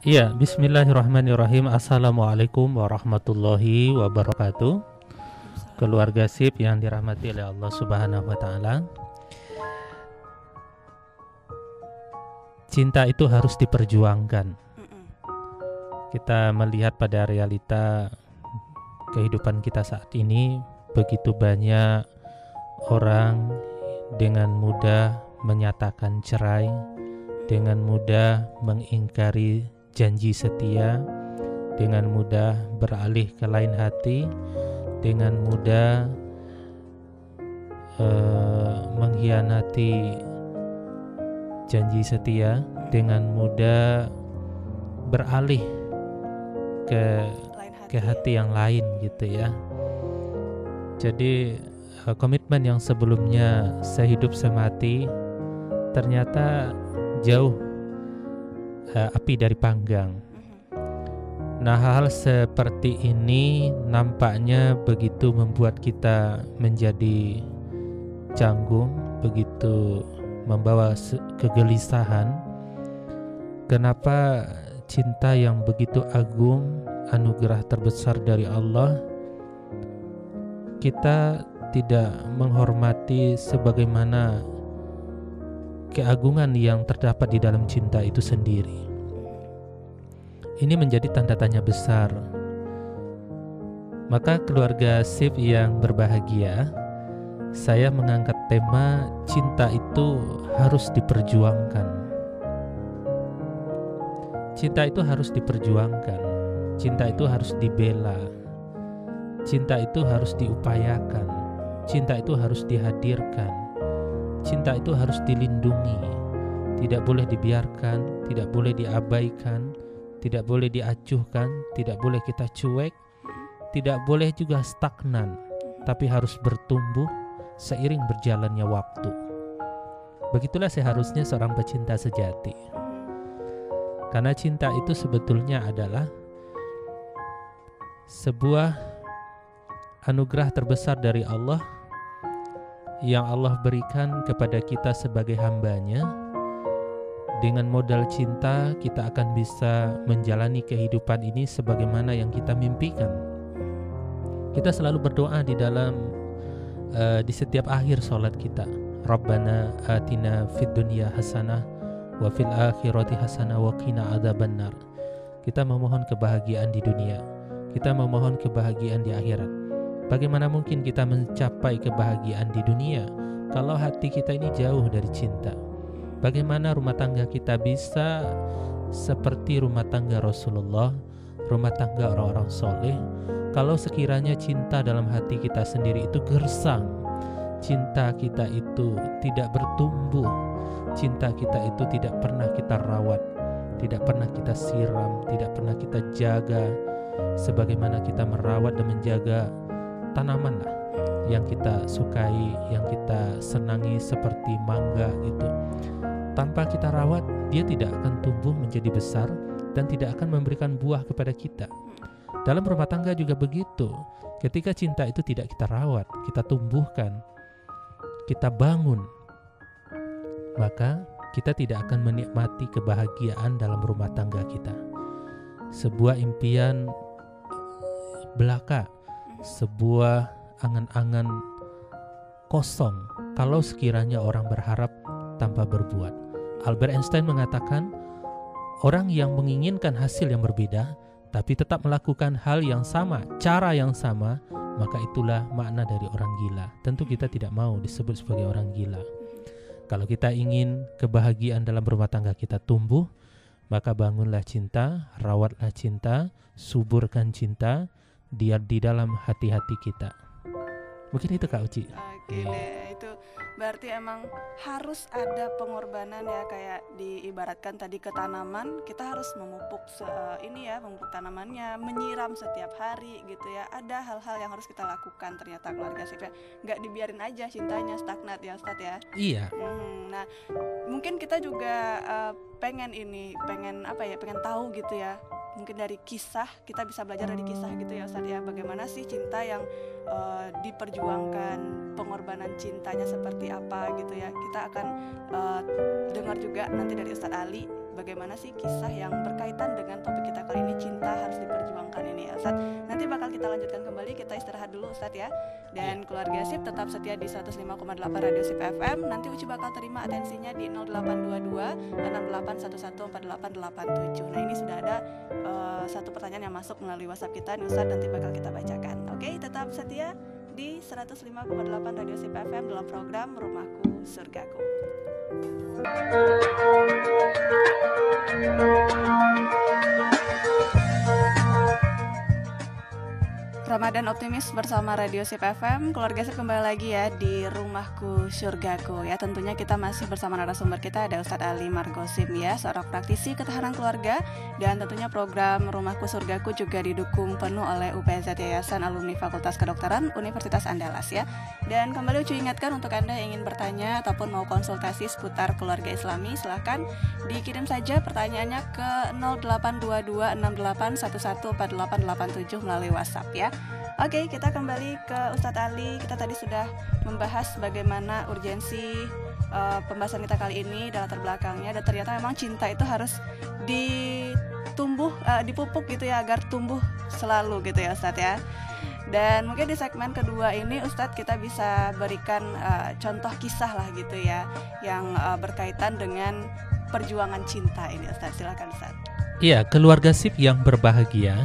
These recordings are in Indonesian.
Iya, bismillahirrahmanirrahim. Assalamualaikum warahmatullahi wabarakatuh. Keluarga SIP yang dirahmati oleh Allah Subhanahu wa taala. Cinta itu harus diperjuangkan. Kita melihat pada realita kehidupan kita saat ini, begitu banyak orang dengan mudah menyatakan cerai, dengan mudah mengingkari janji setia, dengan mudah beralih ke lain hati, dengan mudah mengkhianati janji setia, dengan mudah beralih ke hati yang lain gitu ya. Jadi komitmen yang sebelumnya sehidup semati ternyata jauh api dari panggang. Nah, hal seperti ini nampaknya begitu membuat kita menjadi canggung, begitu membawa kegelisahan. Kenapa cinta yang begitu agung, anugerah terbesar dari Allah, kita tidak menghormati sebagaimana keagungan yang terdapat di dalam cinta itu sendiri. Ini menjadi tanda tanya besar. Maka keluarga SIP yang berbahagia, saya mengangkat tema cinta itu harus diperjuangkan. Cinta itu harus diperjuangkan. Cinta itu harus dibela. Cinta itu harus diupayakan. Cinta itu harus dihadirkan. Cinta itu harus dilindungi, tidak boleh dibiarkan, tidak boleh diabaikan, tidak boleh diacuhkan, tidak boleh kita cuek, tidak boleh juga stagnan, tapi harus bertumbuh seiring berjalannya waktu. Begitulah seharusnya seorang pecinta sejati. Karena cinta itu sebetulnya adalah sebuah anugerah terbesar dari Allah yang Allah berikan kepada kita sebagai hambanya. Dengan modal cinta kita akan bisa menjalani kehidupan ini sebagaimana yang kita mimpikan. Kita selalu berdoa di setiap akhir sholat kita, Rabbana atina fid dunya hasanah wa fil akhirati hasanah wa qina adzabannar. Kita memohon kebahagiaan di dunia, kita memohon kebahagiaan di akhirat. Bagaimana mungkin kita mencapai kebahagiaan di dunia kalau hati kita ini jauh dari cinta? Bagaimana rumah tangga kita bisa seperti rumah tangga Rasulullah, rumah tangga orang-orang soleh, kalau sekiranya cinta dalam hati kita sendiri itu gersang, cinta kita itu tidak bertumbuh, cinta kita itu tidak pernah kita rawat, tidak pernah kita siram, tidak pernah kita jaga sebagaimana kita merawat dan menjaga tanaman lah yang kita sukai, yang kita senangi seperti mangga gitu. Tanpa kita rawat, dia tidak akan tumbuh menjadi besar dan tidak akan memberikan buah kepada kita. Dalam rumah tangga juga begitu. Ketika cinta itu tidak kita rawat, kita tumbuhkan, kita bangun, maka kita tidak akan menikmati kebahagiaan dalam rumah tangga kita. Sebuah impian belaka, sebuah angan-angan kosong kalau sekiranya orang berharap tanpa berbuat. Albert Einstein mengatakan, orang yang menginginkan hasil yang berbeda tapi tetap melakukan hal yang sama, cara yang sama, maka itulah makna dari orang gila. Tentu kita tidak mau disebut sebagai orang gila. Kalau kita ingin kebahagiaan dalam rumah tangga kita tumbuh, maka bangunlah cinta, rawatlah cinta, suburkan cinta di dalam hati-hati kita. Mungkin itu Kak Uci. Oke deh, itu berarti emang harus ada pengorbanan ya, kayak diibaratkan tadi ke tanaman, kita harus memupuk memupuk tanamannya, menyiram setiap hari gitu ya. Ada hal-hal yang harus kita lakukan ternyata keluarga SIP, nggak dibiarin aja cintanya stagnat ya Ustadz ya. Iya. Nah, mungkin kita juga pengen tahu gitu ya. Mungkin dari kisah, kita bisa belajar dari kisah gitu ya Ustadz ya. Bagaimana sih cinta yang diperjuangkan, pengorbanan cintanya seperti apa gitu ya. Kita akan dengar juga nanti dari Ustadz Ali bagaimana sih kisah yang berkaitan dengan topik kita kali ini, cinta harus diperjuangkan ini ya Ustadz. Nanti bakal kita lanjutkan kembali, kita istirahat dulu Ustadz ya. Dan keluarga SIP tetap setia di 105,8 Radio SIP FM. Nanti Uci bakal terima atensinya di 0822 68114887. Nah ini sudah ada satu pertanyaan yang masuk melalui WhatsApp kita nih Ustadz, nanti bakal kita bacakan. Oke, tetap setia di 105,8 Radio SIP FM dalam program Rumahku Surgaku. Ramadan optimis bersama Radio SIP FM. Keluarga SIP kembali lagi ya di Rumahku Surgaku ya. Tentunya kita masih bersama narasumber kita, ada Ustadz Ali Margosim ya, seorang praktisi ketahanan keluarga. Dan tentunya program Rumahku Surgaku juga didukung penuh oleh UPZ Yayasan Alumni Fakultas Kedokteran Universitas Andalas ya. Dan kembali Ucu ingatkan, untuk Anda yang ingin bertanya ataupun mau konsultasi seputar keluarga Islami, silahkan dikirim saja pertanyaannya ke 082268114887 melalui WhatsApp ya. Oke, kita kembali ke Ustadz Ali. Kita tadi sudah membahas bagaimana urgensi pembahasan kita kali ini dan latar belakangnya. Dan ternyata memang cinta itu harus dipupuk gitu ya, agar tumbuh selalu gitu ya Ustadz ya. Dan mungkin di segmen kedua ini Ustadz kita bisa berikan contoh kisah lah gitu ya, yang berkaitan dengan perjuangan cinta ini Ustadz. Silakan Ustadz. Iya, keluarga SIP yang berbahagia,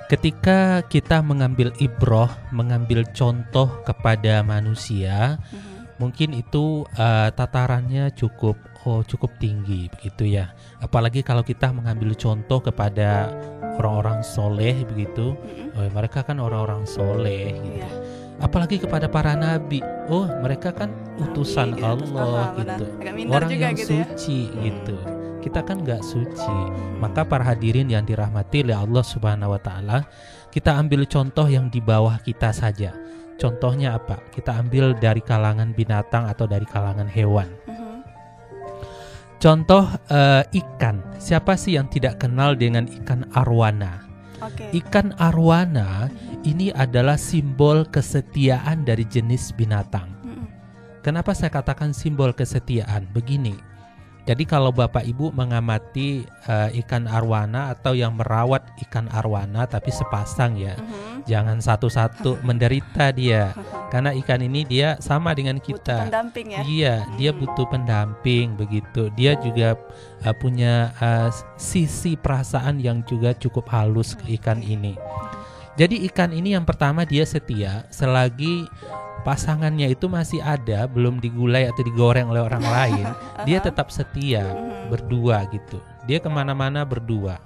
ketika kita mengambil ibroh, mengambil contoh kepada manusia, mungkin itu tatarannya cukup tinggi begitu ya. Apalagi kalau kita mengambil contoh kepada orang-orang soleh begitu, mereka kan orang-orang soleh gitu. Apalagi kepada para nabi, mereka kan utusan Allah gitu, orang yang gitu suci ya. Gitu. Kita kan gak suci. Maka para hadirin yang dirahmati oleh Allah Subhanahu wa Ta'ala, kita ambil contoh yang di bawah kita saja. Contohnya apa? Kita ambil dari kalangan binatang atau dari kalangan hewan. Contoh ikan. Siapa sih yang tidak kenal dengan ikan arwana? Ikan arwana ini adalah simbol kesetiaan dari jenis binatang. Kenapa saya katakan simbol kesetiaan? Begini. Jadi kalau Bapak Ibu mengamati ikan arwana atau yang merawat ikan arwana, tapi sepasang ya, jangan satu-satu, menderita dia. Karena ikan ini dia sama dengan kita. Butuh pendamping ya. Iya, dia butuh pendamping begitu. Dia juga punya sisi perasaan yang juga cukup halus ke ikan ini. Jadi ikan ini yang pertama dia setia selagi pasangannya itu masih ada, belum digulai atau digoreng oleh orang lain, dia tetap setia berdua gitu. Dia kemana-mana berdua,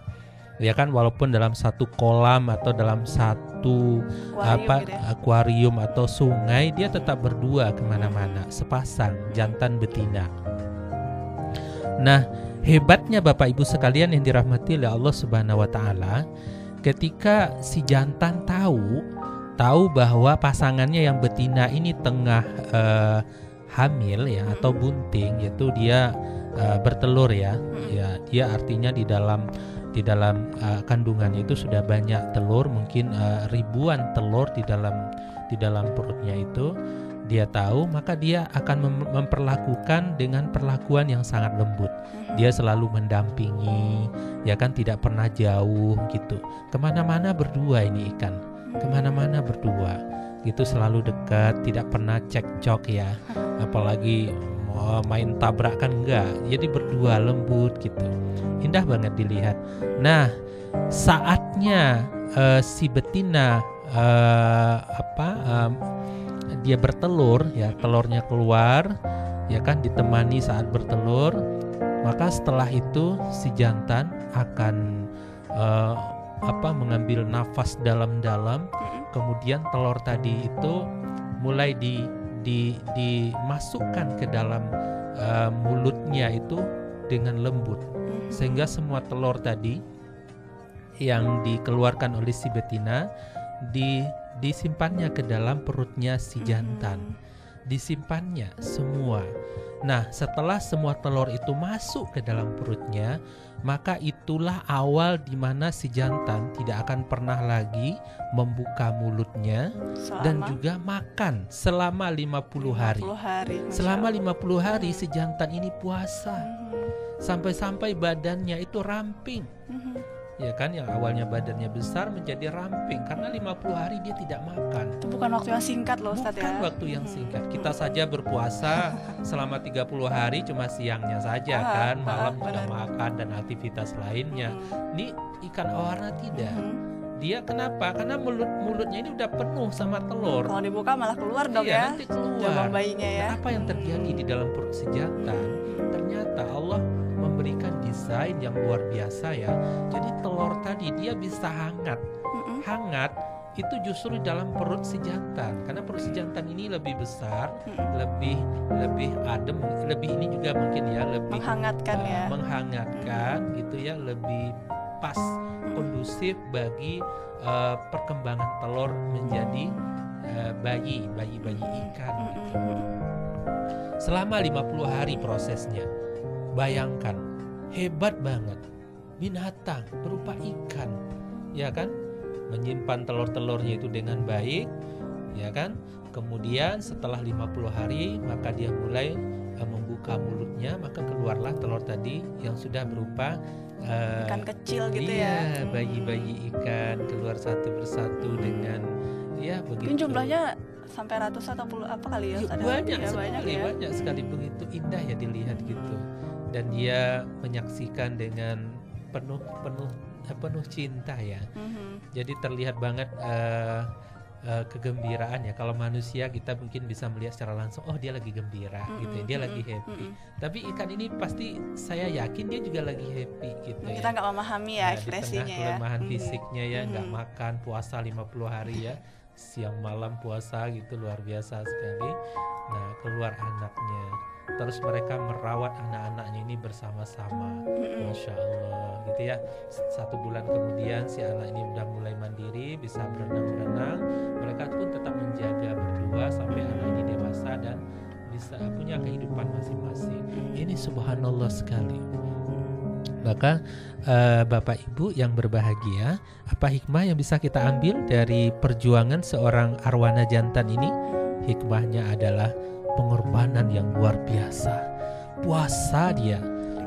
ya kan, walaupun dalam satu kolam atau dalam satu akuarium atau sungai, dia tetap berdua kemana-mana, sepasang jantan betina. Nah, hebatnya Bapak Ibu sekalian yang dirahmati oleh Allah Subhanahu wa Ta'ala, ketika si jantan tahu bahwa pasangannya yang betina ini tengah hamil ya atau bunting, yaitu dia bertelur ya. Ya, dia artinya di dalam kandungannya itu sudah banyak telur, mungkin ribuan telur di dalam perutnya itu. Dia tahu, maka dia akan memperlakukan dengan perlakuan yang sangat lembut. Dia selalu mendampingi, ya kan, tidak pernah jauh gitu. Kemana-mana berdua ini ikan. Kemana-mana berdua gitu, selalu dekat, tidak pernah cekcok ya, apalagi main tabrakan enggak, jadi berdua lembut gitu, indah banget dilihat. Nah, saatnya si betina dia bertelur ya, telurnya keluar ya kan, ditemani saat bertelur, maka setelah itu si jantan akan mengambil nafas dalam-dalam, kemudian telur tadi itu mulai dimasukkan ke dalam mulutnya itu dengan lembut, sehingga semua telur tadi yang dikeluarkan oleh si betina disimpannya ke dalam perutnya si jantan, disimpannya semua. Nah, setelah semua telur itu masuk ke dalam perutnya, maka itulah awal di mana si jantan tidak akan pernah lagi membuka mulutnya dan juga makan selama 50 hari. Selama 50 hari si jantan ini puasa. sampai-sampai badannya itu ramping. Mhm. Ya kan, yang awalnya badannya besar menjadi ramping karena 50 hari dia tidak makan. Itu bukan waktu yang singkat loh Ustadz Bukan ya. waktu yang singkat. Kita saja berpuasa selama 30 hari cuma siangnya saja kan, malam sudah benar. makan dan aktivitas lainnya. Ini ikan arowana tidak. Dia kenapa? Karena mulutnya ini udah penuh sama telur. Kalau dibuka malah keluar dong Iya, ya. nanti keluar. Jabang bayinya ya. Nah, apa yang terjadi di dalam perut si jantan? Ternyata Allah memberikan desain yang luar biasa ya. Jadi telur tadi dia bisa hangat. Hangat itu justru di dalam perut si jantan. Karena perut si jantan ini lebih besar, lebih adem, lebih ini juga mungkin ya lebih Menghangatkan ya. menghangatkan gitu ya, lebih pas, kondusif bagi perkembangan telur menjadi bayi ikan gitu. Selama 50 hari prosesnya. Bayangkan, hebat banget. Binatang berupa ikan, ya kan? Menyimpan telur-telurnya itu dengan baik, ya kan? Kemudian setelah 50 hari maka dia mulai membuka mulutnya, maka keluarlah telur tadi yang sudah berupa Ikan kecil gitu iya, ya. bayi-bayi ikan keluar satu persatu dengan ya begitu. Mungkin jumlahnya sampai ratusan atau puluh apa kali ya? Ustadz? Banyak Ya, sekali, ya. banyak sekali, begitu indah ya dilihat gitu. Dan dia menyaksikan dengan penuh cinta ya. Jadi terlihat banget kegembiraan ya. Kalau manusia kita mungkin bisa melihat secara langsung, oh dia lagi gembira gitu ya, dia lagi happy. Tapi ikan ini pasti saya yakin dia juga lagi happy gitu ya. Kita nggak memahami ya Di ekspresinya tengah ya. kelemahan fisiknya ya, nggak makan, puasa 50 hari ya, siang malam puasa gitu, luar biasa sekali. Nah, keluar anaknya, terus mereka merawat anak-anaknya ini bersama-sama, Masya Allah gitu ya. 1 bulan kemudian si anak ini udah mulai mandiri, bisa berenang-berenang. Mereka pun tetap menjaga berdua sampai anak ini dewasa dan bisa punya kehidupan masing-masing. Ini subhanallah sekali. Maka Bapak Ibu yang berbahagia, apa hikmah yang bisa kita ambil dari perjuangan seorang arwana jantan ini? Hikmahnya adalah pengorbanan yang luar biasa. Puasa dia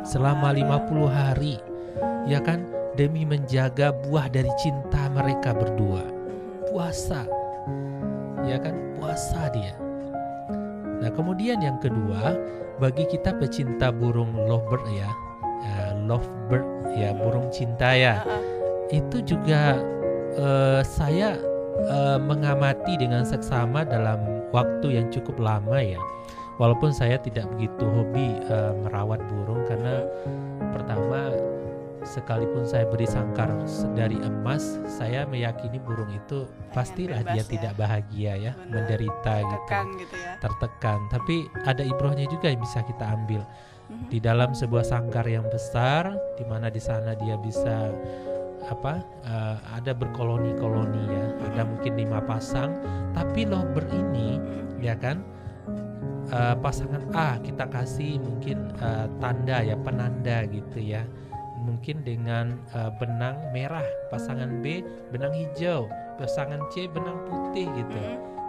selama 50 hari, ya kan, demi menjaga buah dari cinta mereka berdua. Puasa, ya kan, puasa dia. Nah, kemudian yang kedua, bagi kita pecinta burung lovebird ya, lovebird ya, burung cinta ya, itu juga saya mengamati dengan seksama dalam waktu yang cukup lama ya. Walaupun saya tidak begitu hobi merawat burung, karena pertama, sekalipun saya beri sangkar dari emas, saya meyakini burung itu pastilah dia tidak bahagia ya, menderita gitu, tertekan. Tapi ada ibrahnya juga yang bisa kita ambil di dalam sebuah sangkar yang besar, di mana di sana dia bisa ada berkoloni-koloni ya, ada mungkin 5 pasang, tapi lovebird ini ya kan, pasangan A kita kasih mungkin tanda ya, penanda gitu ya, mungkin dengan benang merah, pasangan B benang hijau, pasangan C benang putih gitu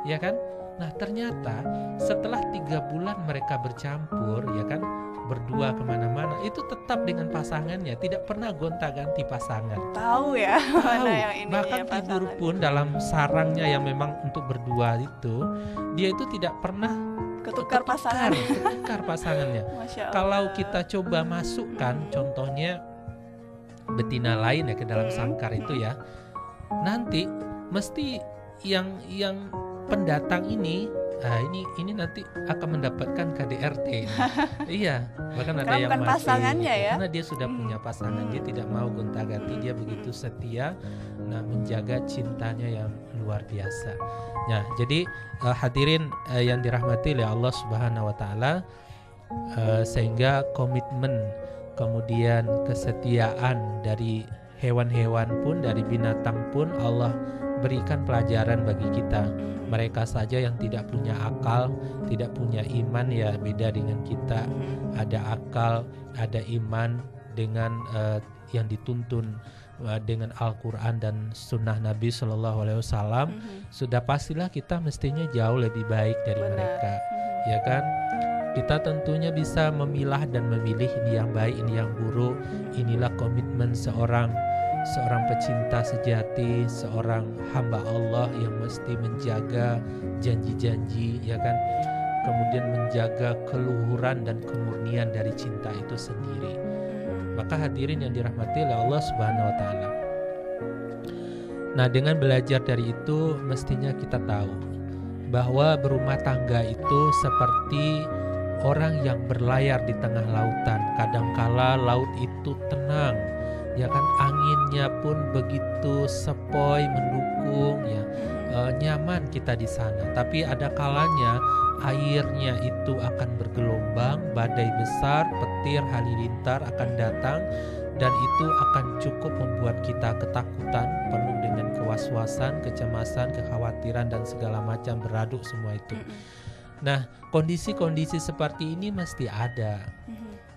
ya kan. Nah, ternyata setelah 3 bulan mereka bercampur ya kan, berdua kemana-mana, itu tetap dengan pasangannya, tidak pernah gonta-ganti pasangan. Tahu ya, tahu. Yang Bahkan tidur pun dalam sarangnya yang memang untuk berdua itu, dia itu tidak pernah ketukar pasangannya. Kalau kita coba masukkan contohnya betina lain ya ke dalam sangkar itu ya, nanti mesti yang pendatang ini nanti akan mendapatkan KDRT. Iya, bahkan ada yang mati pasangannya gitu. Ya. Karena dia sudah punya pasangan, dia tidak mau gonta-ganti, dia begitu setia, nah menjaga cintanya yang luar biasa. Nah, jadi hadirin yang dirahmati oleh Allah Subhanahu wa taala, sehingga komitmen, kemudian kesetiaan dari hewan-hewan pun, dari binatang pun Allah berikan pelajaran bagi kita. Mereka saja yang tidak punya akal, tidak punya iman ya, beda dengan kita. Ada akal, ada iman dengan yang dituntun dengan Al-Quran dan Sunnah Nabi SAW, sudah pastilah kita mestinya jauh lebih baik dari mereka, ya kan? Kita tentunya bisa memilah dan memilih ini yang baik, ini yang buruk. Inilah komitmen seorang pecinta sejati, seorang hamba Allah yang mesti menjaga janji-janji, ya kan? Kemudian menjaga keluhuran dan kemurnian dari cinta itu sendiri. Maka hadirin yang dirahmati oleh Allah Subhanahu wa taala. Nah, dengan belajar dari itu mestinya kita tahu bahwa berumah tangga itu seperti orang yang berlayar di tengah lautan. Kadangkala laut itu tenang, ya kan, anginnya pun begitu sepoi mendukung, ya, nyaman kita di sana. Tapi ada kalanya airnya itu akan bergelombang, badai besar, petir halilintar akan datang, dan itu akan cukup membuat kita ketakutan, penuh dengan kewaswasan, kecemasan, kekhawatiran, dan segala macam beraduk semua itu. Nah, kondisi-kondisi seperti ini mesti ada.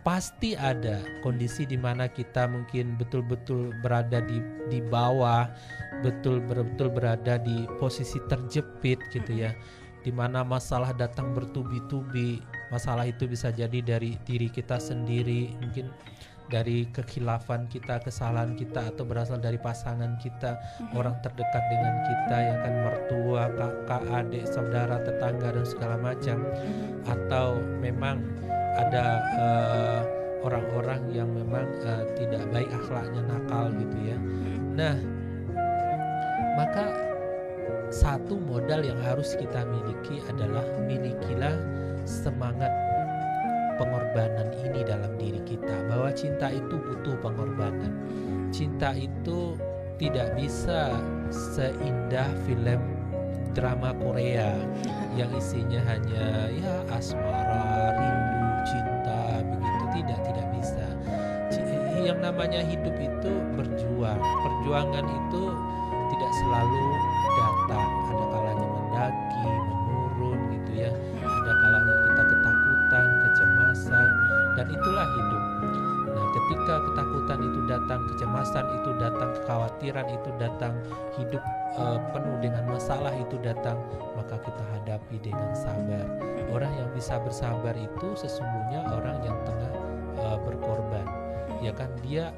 Pasti ada kondisi di mana kita mungkin betul-betul berada di bawah, betul-betul berada di posisi terjepit gitu ya, di mana masalah datang bertubi-tubi. Masalah itu bisa jadi dari diri kita sendiri, mungkin dari kekhilafan kita, kesalahan kita, atau berasal dari pasangan kita, orang terdekat dengan kita, yang kan, mertua, kakak, adik, saudara, tetangga, dan segala macam. Atau memang ada orang-orang yang memang tidak baik akhlaknya, nakal gitu ya. Nah, maka satu modal yang harus kita miliki adalah milikilah semangat pengorbanan ini dalam diri kita, bahwa cinta itu butuh pengorbanan. Cinta itu tidak bisa seindah film drama Korea yang isinya hanya ya asmara, rindu, cinta begitu. Tidak bisa. Yang namanya hidup itu berjuang. Perjuangan itu tidak selalu datang. Ada kalanya mendaki, menurun gitu ya. Ada kalanya kita ketakutan, kecemasan, dan itulah hidup. Nah, ketika ketakutan itu datang, kecemasan itu datang, kekhawatiran itu datang, hidup penuh dengan masalah itu datang, maka kita hadapi dengan sabar. Orang yang bisa bersabar itu sesungguhnya orang yang tengah berkorban, ya kan, dia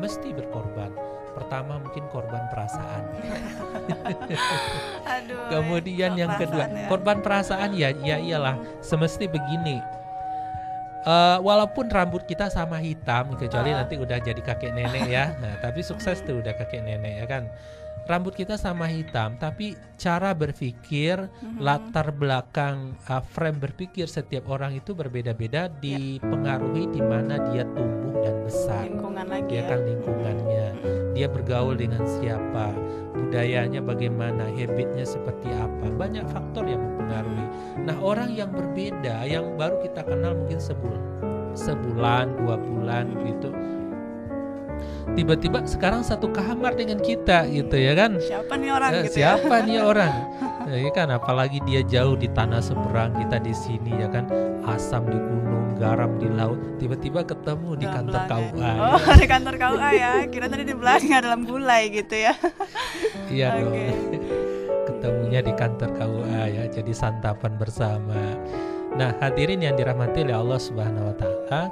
mesti berkorban. Pertama mungkin korban perasaan. Aduh, kemudian yang kedua ya, korban perasaan, ya iyalah, semesti begini. Walaupun rambut kita sama hitam, kecuali nanti udah jadi kakek nenek ya. Nah, tapi sukses tuh udah kakek nenek ya kan. Rambut kita sama hitam, tapi cara berpikir, latar belakang, frame berpikir setiap orang itu berbeda-beda, dipengaruhi di mana dia tumbuh dan besar. Lingkungan lagi dia ya. kan lingkungannya, dia bergaul dengan siapa, budayanya bagaimana, habitnya seperti apa, banyak faktor yang mempengaruhi. Nah, orang yang berbeda, yang baru kita kenal mungkin sebulan 2 bulan gitu, tiba-tiba sekarang satu kamar dengan kita gitu ya kan. Siapa nih orang gitu siapa ya? nih orang ya kan, apalagi dia jauh di tanah seberang, kita di sini ya kan, asam di gunung, garam di laut, tiba-tiba ketemu di kantor KUA. Oh, di kantor KUA ya. Kira tadi di belakang dalam gulai gitu ya. Iya dong. Ketemunya di kantor KUA ya, jadi santapan bersama. Nah, hadirin yang dirahmati oleh Allah Subhanahu wa taala,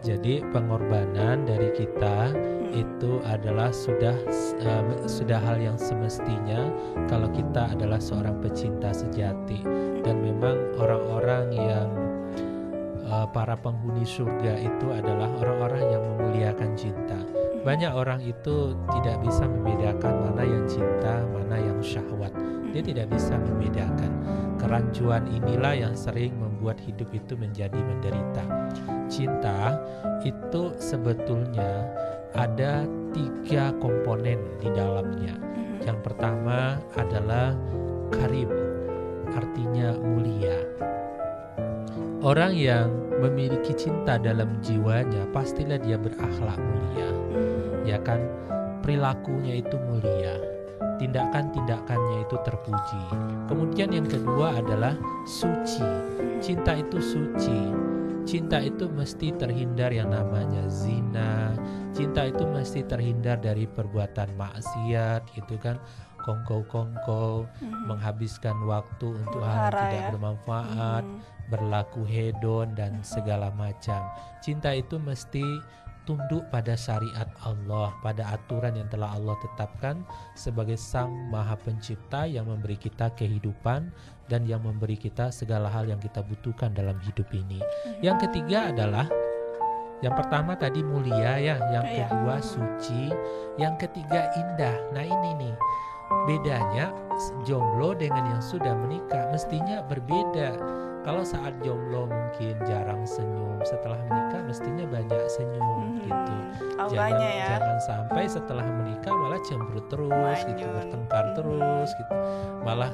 jadi pengorbanan dari kita itu adalah sudah hal yang semestinya kalau kita adalah seorang pecinta sejati. Dan memang orang-orang yang para penghuni surga itu adalah orang-orang yang memuliakan cinta. Banyak orang itu tidak bisa membedakan mana yang cinta, mana yang syahwat. Dia tidak bisa membedakan. Kerancuan inilah yang sering membuat hidup itu menjadi menderita. Cinta itu sebetulnya ada 3 komponen di dalamnya. Yang pertama adalah karim, artinya mulia. Orang yang memiliki cinta dalam jiwanya, pastilah dia berakhlak mulia, ya kan, perilakunya itu mulia, tindakan-tindakannya itu terpuji. Kemudian yang kedua adalah suci. Cinta itu suci. Cinta itu mesti terhindar yang namanya zina. Cinta itu mesti terhindar dari perbuatan maksiat gitu kan, kongkow-kongkow, menghabiskan waktu untuk hal yang tidak bermanfaat, berlaku hedon dan segala macam. Cinta itu mesti tunduk pada syariat Allah, pada aturan yang telah Allah tetapkan sebagai Sang Maha Pencipta yang memberi kita kehidupan dan yang memberi kita segala hal yang kita butuhkan dalam hidup ini. Yang ketiga adalah, yang pertama tadi mulia ya, yang kedua suci, yang ketiga indah. Nah ini nih bedanya jomblo dengan yang sudah menikah, mestinya berbeda. Kalau saat jomblo mungkin jarang senyum, setelah menikah mestinya banyak senyum gitu. Jangan sampai setelah menikah malah cemberut terus gitu, bertengkar terus gitu, malah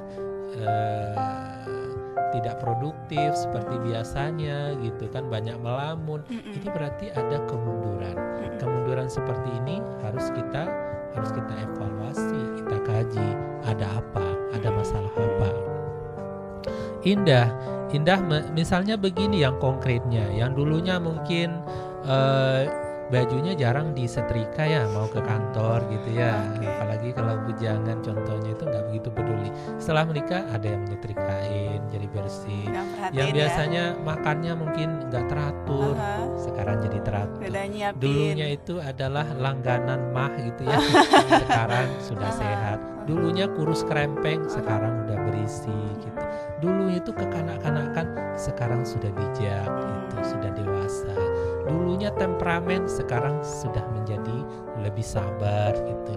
tidak produktif seperti biasanya gitu kan, banyak melamun. Ini berarti ada kemunduran. Kemunduran seperti ini harus kita evaluasi, kita kaji, ada apa, ada masalah apa. Indah misalnya begini yang konkretnya, yang dulunya mungkin bajunya jarang disetrika ya, mau ke kantor gitu ya, apalagi kalau bujangan contohnya itu nggak begitu peduli. Setelah menikah ada yang menyetrikain jadi bersih, yang biasanya makannya mungkin nggak teratur, sekarang jadi teratur. Dulunya itu adalah langganan mah gitu ya, sekarang sudah sehat. Dulunya kurus krempeng, sekarang udah berisi gitu. Dulu itu kekanak-kanakan, sekarang sudah bijak gitu, sudah dewasa. Dulunya temperamen, sekarang sudah menjadi lebih sabar gitu,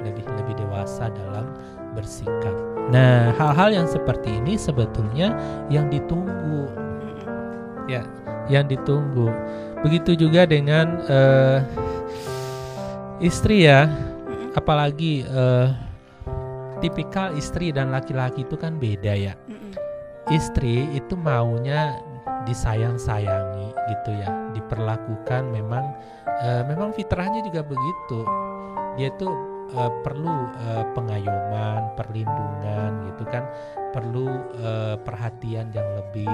lebih dewasa dalam bersikap. Nah, hal-hal yang seperti ini sebetulnya yang ditunggu. Ya, yang ditunggu. Begitu juga dengan istri ya, apalagi tipikal istri dan laki-laki itu kan beda ya. Istri itu maunya disayang-sayangi gitu ya, diperlakukan, memang fitrahnya juga begitu. Dia tuh perlu pengayoman, perlindungan gitu kan, perlu perhatian yang lebih.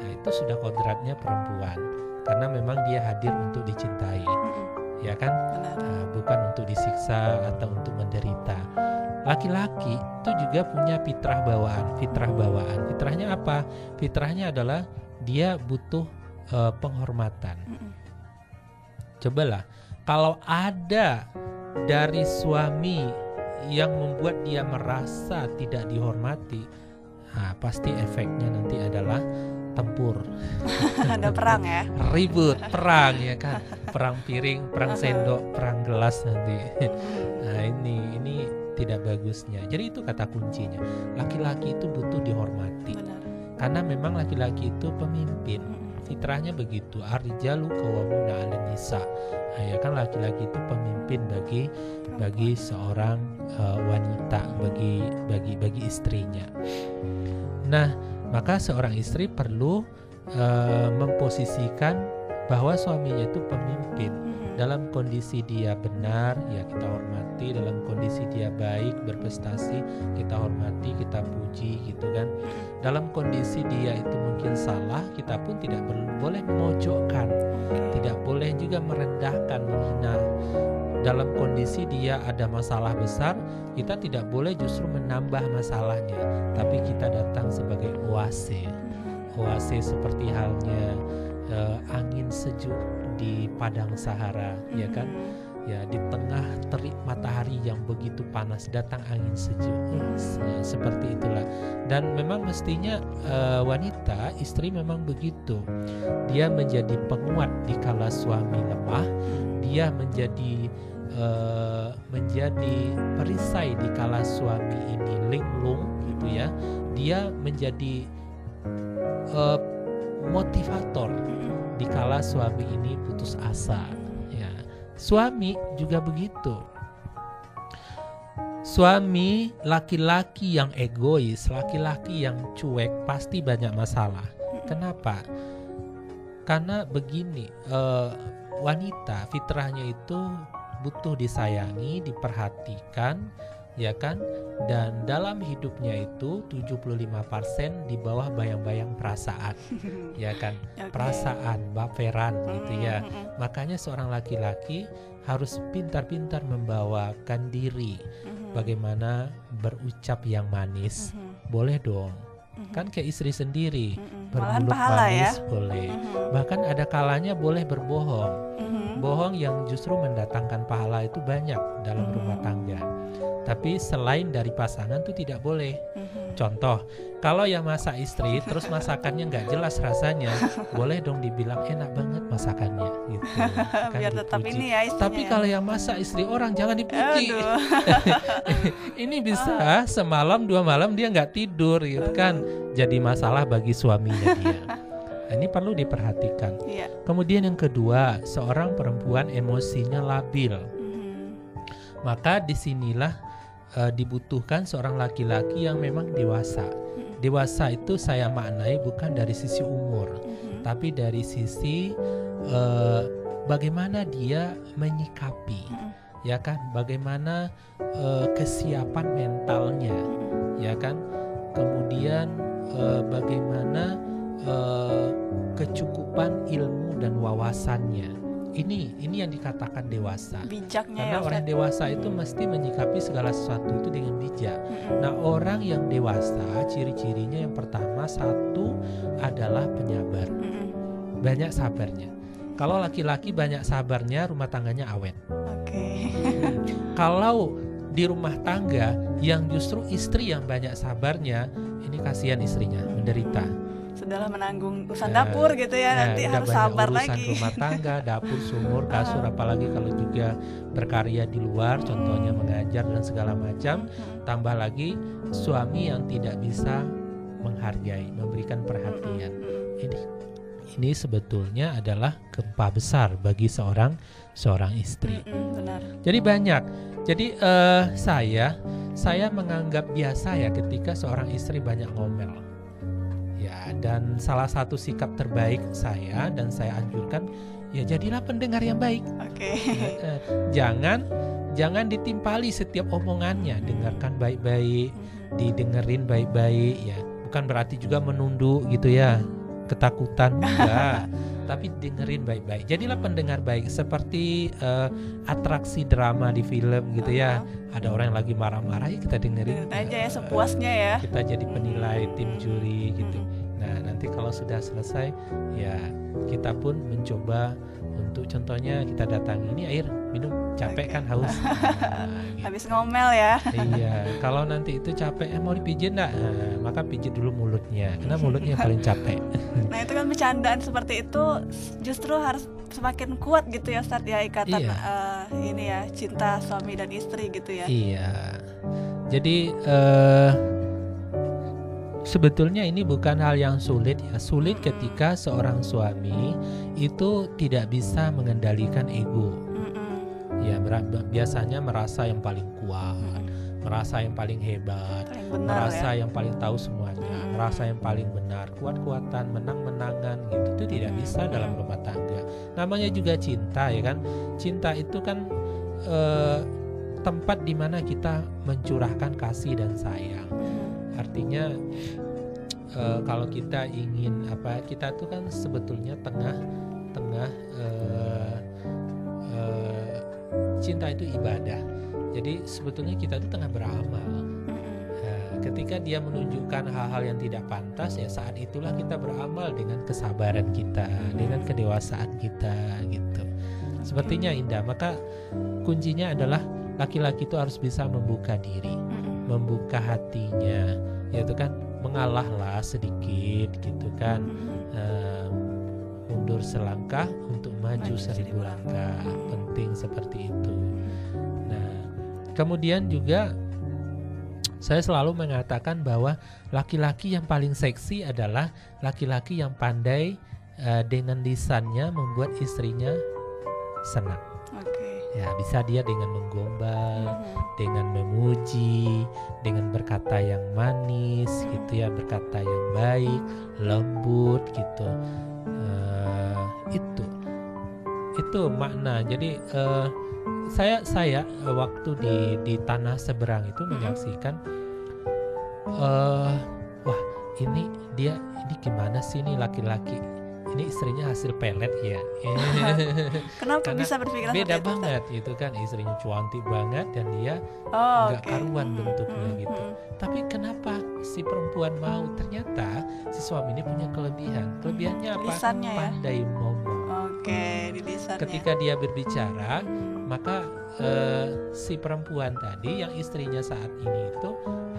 Nah, itu sudah kodratnya perempuan, karena memang dia hadir untuk dicintai, ya kan, bukan untuk disiksa atau untuk menderita. Laki-laki itu juga punya fitrah bawaan. Fitrahnya apa? Fitrahnya adalah dia butuh penghormatan. Cobalah kalau ada dari suami yang membuat dia merasa tidak dihormati, pasti efeknya nanti adalah tempur. Ada perang ya? Ribut, perang ya kan? Perang piring, perang sendok, perang gelas nanti. Nah ini tidak bagusnya. Jadi itu kata kuncinya. Laki-laki itu butuh dihormati. Benar. Karena memang laki-laki itu pemimpin. Fitrahnya begitu. Ar-rijalu qawwamuna 'alan nisa. Nah, ya kan, laki-laki itu pemimpin bagi seorang wanita, bagi istrinya. Nah, maka seorang istri perlu memposisikan bahwa suaminya itu pemimpin. Dalam kondisi dia benar, ya kita hormati. Dalam kondisi dia baik, berprestasi, kita hormati, kita puji gitu kan. Dalam kondisi dia itu mungkin salah, kita pun tidak boleh memojokkan, tidak boleh juga merendahkan, menghina. Dalam kondisi dia ada masalah besar, kita tidak boleh justru menambah masalahnya, tapi kita datang sebagai oase seperti halnya angin sejuk di padang Sahara, ya kan? Ya, di tengah terik matahari yang begitu panas datang angin sejuk. Seperti itulah. Dan memang mestinya wanita, istri memang begitu. Dia menjadi penguat di kala suami lemah. Dia menjadi perisai di kala suami ini linglung gitu ya. Dia menjadi motivator di kala suami ini putus asa. Ya, suami juga begitu. Suami laki-laki yang egois, laki-laki yang cuek pasti banyak masalah. Kenapa? Karena begini, wanita fitrahnya itu butuh disayangi, diperhatikan, ya kan? Dan dalam hidupnya itu 75% di bawah bayang-bayang perasaan, ya kan? Perasaan, baperan gitu ya. Makanya seorang laki-laki harus pintar-pintar membawakan diri. Bagaimana berucap yang manis. Boleh dong kan ke istri sendiri. Malahan Bermulut pahala ya. manis boleh. Bahkan ada kalanya boleh berbohong. Bohong yang justru mendatangkan pahala itu banyak dalam rumah tangga. Tapi selain dari pasangan itu tidak boleh. Contoh, kalau yang masak istri terus masakannya nggak jelas rasanya, boleh dong dibilang enak banget masakannya gitu. Kan Biar tetap dipuji. ini ya istrinya. Tapi kalau yang masak istri orang jangan dipuji. Aduh. Ini bisa semalam 2 malam dia nggak tidur gitu kan. Jadi masalah bagi suaminya dia. Nah, ini perlu diperhatikan. Iya. Kemudian yang kedua, seorang perempuan emosinya labil. Maka disinilah dibutuhkan seorang laki-laki yang memang dewasa. Dewasa itu saya maknai bukan dari sisi umur, tapi dari sisi bagaimana dia menyikapi, ya kan? Bagaimana kesiapan mentalnya, ya kan? Kemudian bagaimana kecukupan ilmu dan wawasannya. Ini yang dikatakan dewasa. Bijaknya Karena ya, orang Ustaz. dewasa itu mesti menyikapi segala sesuatu itu dengan bijak. Nah, orang yang dewasa ciri-cirinya yang pertama, satu adalah penyabar. Banyak sabarnya. Kalau laki-laki banyak sabarnya, rumah tangganya awet. Oke. Kalau di rumah tangga yang justru istri yang banyak sabarnya, ini kasihan istrinya menderita. Sudahlah menanggung urusan dapur gitu ya, nanti udah harus banyak sabar urusan lagi. rumah tangga, dapur, sumur, kasur, apalagi kalau juga berkarya di luar, contohnya mengajar dan segala macam. Tambah lagi suami yang tidak bisa menghargai, memberikan perhatian. Ini sebetulnya adalah gempa besar bagi seorang istri. Benar. Jadi banyak. Jadi saya menganggap biasa ya ketika seorang istri banyak ngomel. Ya, dan salah satu sikap terbaik saya dan saya anjurkan, ya jadilah pendengar yang baik. Oke. Jangan ditimpali setiap omongannya, dengarkan baik-baik, didengerin baik-baik ya. Bukan berarti juga menunduk gitu ya, ketakutan enggak, tapi dengerin baik-baik. Jadilah pendengar baik, seperti atraksi drama di film gitu ya. Ada orang yang lagi marah-marah, ya kita dengerin aja ya sepuasnya ya. Kita jadi penilai, tim juri gitu. Nah, nanti kalau sudah selesai ya kita pun mencoba untuk, contohnya kita datangi, ini air minum, capek kan, haus. Nah, gitu. Habis ngomel ya. Iya, kalau nanti itu capek, mau dipijit enggak? Nah, maka pijit dulu mulutnya, karena mulutnya yang paling capek. Nah, itu kan bercandaan seperti itu justru harus semakin kuat gitu ya Ustaz ya, ikatan ini ya, cinta suami dan istri gitu ya. Iya. Jadi sebetulnya ini bukan hal yang sulit ya. Sulit ketika seorang suami itu tidak bisa mengendalikan ego. Ya, biasanya merasa yang paling kuat, merasa yang paling hebat, merasa yang paling tahu semuanya, merasa yang paling benar, kuat-kuatan, menang-menangan gitu. Itu tidak bisa dalam rumah tangga. Namanya juga cinta ya kan. Cinta itu kan tempat di mana kita mencurahkan kasih dan sayang. Artinya kalau kita ingin kita tuh kan sebetulnya tengah cinta itu ibadah. Jadi sebetulnya kita itu tengah beramal. Ketika dia menunjukkan hal-hal yang tidak pantas, ya saat itulah kita beramal dengan kesabaran kita, dengan kedewasaan kita gitu. Sepertinya indah. Maka kuncinya adalah laki-laki itu harus bisa membuka diri, membuka hatinya, yaitu kan mengalahlah sedikit gitu kan, mundur selangkah untuk maju 1000 langkah, penting seperti itu. Nah, kemudian juga saya selalu mengatakan bahwa laki-laki yang paling seksi adalah laki-laki yang pandai dengan lisannya membuat istrinya senang. Ya, bisa dia dengan menggombal, dengan memuji, dengan berkata yang manis gitu ya, berkata yang baik, lembut gitu. Itu makna. Jadi saya waktu di tanah seberang itu menyaksikan, wah ini gimana sih ini laki-laki ini istrinya hasil pelet ya. Kenapa Karena bisa berpikiran beda seperti itu, Ustaz? banget itu kan, istrinya cantik banget dan dia Oh, nggak oke. karuan bentuknya Mm-mm, gitu. mm-mm. Tapi kenapa si perempuan mau? Ternyata si suami ini punya kelebihan. Kelebihannya apa? Lisannya ya. Pandai ngomong. Oke, di lisannya. Ketika dia berbicara, Mm. maka si perempuan tadi yang istrinya saat ini itu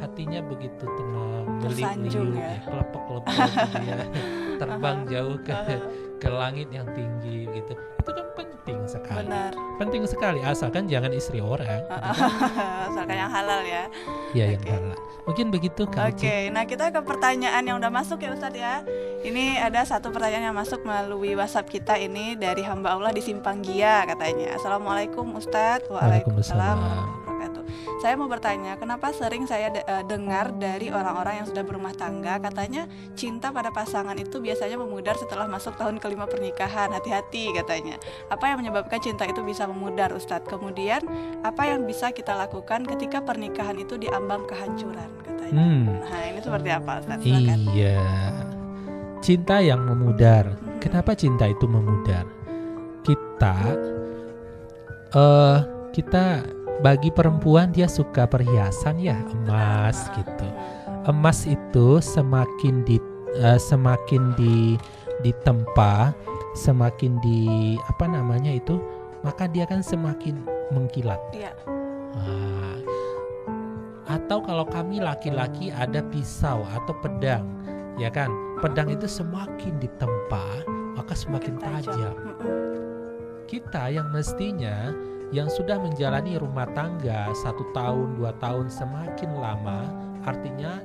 hatinya begitu tenang, Tersanjung meliuk-liuk, ya. kelepek-kelepek dia terbang jauh ke langit yang tinggi gitu. Itu kan penting sekali. Benar. Penting sekali, asalkan jangan istri orang. Asalkan yang halal ya. Ya yang Oke. halal. Mungkin begitu Kang Uci. Oke, nah kita ke pertanyaan yang udah masuk ya Ustadz ya. Ini ada satu pertanyaan yang masuk melalui WhatsApp kita ini dari hamba Allah di Simpang Gia katanya. Assalamualaikum Ustadz. Waalaikumsalam warahmatullahi wabarakatuh. Saya mau bertanya, kenapa sering saya dengar dari orang-orang yang sudah berumah tangga katanya cinta pada pasangan itu biasanya memudar setelah masuk tahun kelima pernikahan. Hati-hati katanya. Apa yang menyebabkan cinta itu bisa memudar Ustadz? Kemudian apa yang bisa kita lakukan ketika pernikahan itu diambang kehancuran katanya. Nah ini seperti apa Ustadz? Silakan. Iya. Cinta yang memudar. Kenapa cinta itu memudar? Kita bagi perempuan dia suka perhiasan ya, emas gitu. Emas itu semakin ditempa, semakin maka dia kan semakin mengkilat. Iya. Nah, atau kalau kami laki-laki ada pisau atau pedang, ya kan? Pedang itu semakin ditempa, maka semakin tajam. Kita yang mestinya yang sudah menjalani rumah tangga 1 tahun, 2 tahun semakin lama, artinya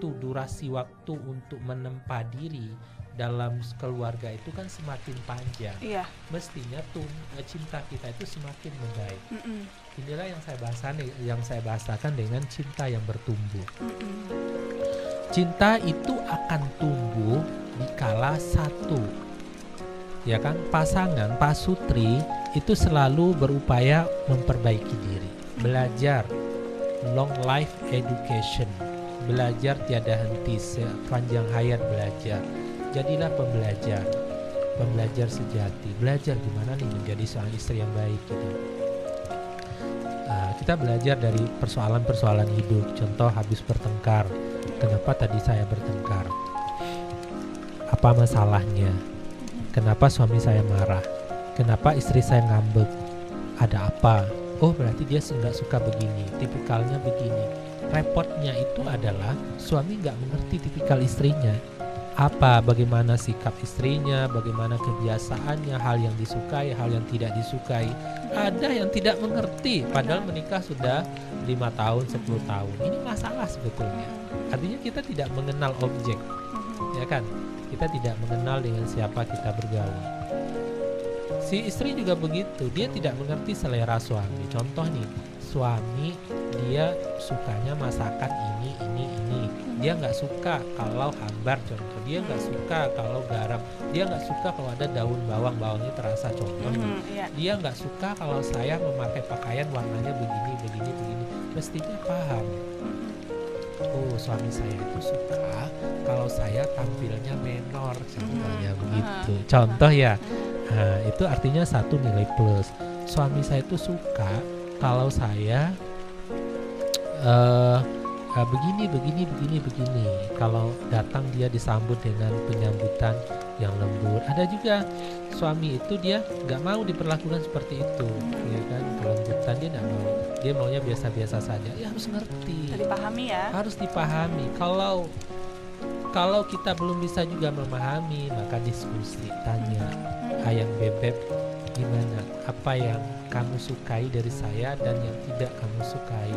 durasi waktu untuk menempa diri dalam keluarga itu kan semakin panjang. Iya. Mestinya cinta kita itu semakin membaik. Inilah yang saya bahasakan dengan cinta yang bertumbuh. Cinta itu akan tumbuh dikala satu, ya kan, pasangan pasutri itu selalu berupaya memperbaiki diri, belajar, long life education, belajar tiada henti, sepanjang hayat belajar. Jadilah pembelajar sejati, belajar gimana nih menjadi seorang istri yang baik gitu. Kita belajar dari persoalan-persoalan hidup. Contoh habis bertengkar, kenapa tadi saya bertengkar? Apa masalahnya? Kenapa suami saya marah? Kenapa istri saya ngambek? Ada apa? Oh berarti dia nggak suka begini, tipikalnya begini. Repotnya itu adalah suami nggak mengerti tipikal istrinya. Bagaimana sikap istrinya, bagaimana kebiasaannya, hal yang disukai, hal yang tidak disukai. Ada yang tidak mengerti, padahal menikah sudah 5 tahun, 10 tahun. Ini masalah sebetulnya. Artinya kita tidak mengenal objek, ya kan? Kita tidak mengenal dengan siapa kita bergaul. Si istri juga begitu, dia tidak mengerti selera suami. Contoh nih, suami dia sukanya masakan ini. Dia nggak suka kalau hambar, contoh. Dia nggak suka kalau garam. Dia nggak suka kalau ada daun bawangnya terasa, contoh. Dia nggak suka kalau saya memakai pakaian warnanya begini. Mestinya paham. Oh, suami saya itu suka kalau saya tampilnya menor, contohnya begitu. Contoh ya. Nah, itu artinya satu nilai plus. Suami saya itu suka kalau saya begini. Kalau datang dia disambut dengan penyambutan yang lembut. Ada juga suami itu dia nggak mau diperlakukan seperti itu, ya kan? Kelembutan dia nggak mau. Dia maunya biasa-biasa saja. Ya harus ngerti. Dipahami ya. Harus dipahami. Kalau kita belum bisa juga memahami, maka diskusi, tanya, ayam bebek, gimana? Apa yang kamu sukai dari saya dan yang tidak kamu sukai?